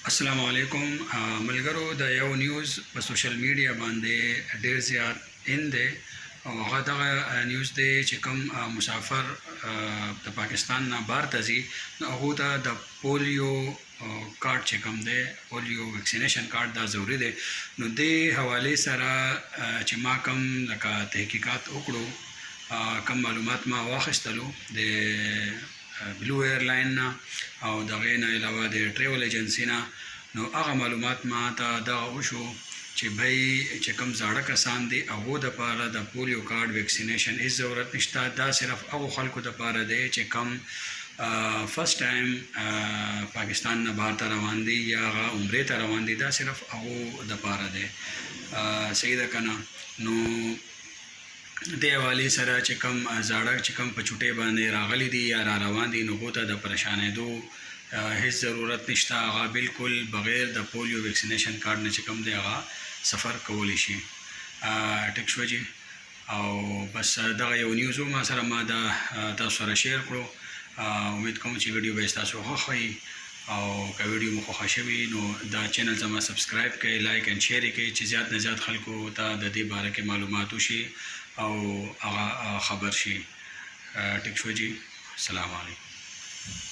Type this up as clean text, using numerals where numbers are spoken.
السلام علیکم ملګرو د یو نیوز په سوشل میډیا باندې ډیر زیات ان دی او هغه دغه نیوز دی چې کوم مسافر د پاکستان نه بهر ته ځي نو هغو ته د پولیو کارت چې کوم دی پولیو ویکسینیشن کارت دا ضروري دی نو دې حوالې سره چې ما کوم لکه تحقیقات وکړو کوم معلومات ما واخیستلو د بلو ایرلاین نه او دغې نه علاوه د ټریول ایجنسي نه نو هغه معلومات ما ته دغه وشو چې بھئی چې کوم زاړه کسان دي هغو دپاره د پولیو کارډ ویکسینیشن هیڅ ضرورت نشته دا صرف هغو خلکو دپاره دی چې کوم فرست ټایم پاکستان نه بهر ته روان دي یا هغه عمرې ته روان دي دا صرف هغو دپاره دی صحیح ده که نه نو دې حوالې سره چې کوم زاړه چې کوم په چوټۍ باندې راغلي دي یا را روان دي نو هغو ته د پریشانېدو هیڅ ضرورت نشته هغه بالکل بغیر د پولیو ویکسینیشن کارډ نه چې کوم دی هغه سفر کولی شي ټیک شوه جي او بس دغه یو نیوز ما سره ما دا تاسو سره شیر کړو امید کوم چې ویډیو به ستاسو خوښوي او که ویډیو مو خوښه شوي نو دا چینل زما سبسکرایب کړئ لایک اینډ شیر یې کړئ چې زیات نه زیات خلکو ته د دې باره کې معلومات وشي او هغه خبر شي ټیک شو جی السلام علیکم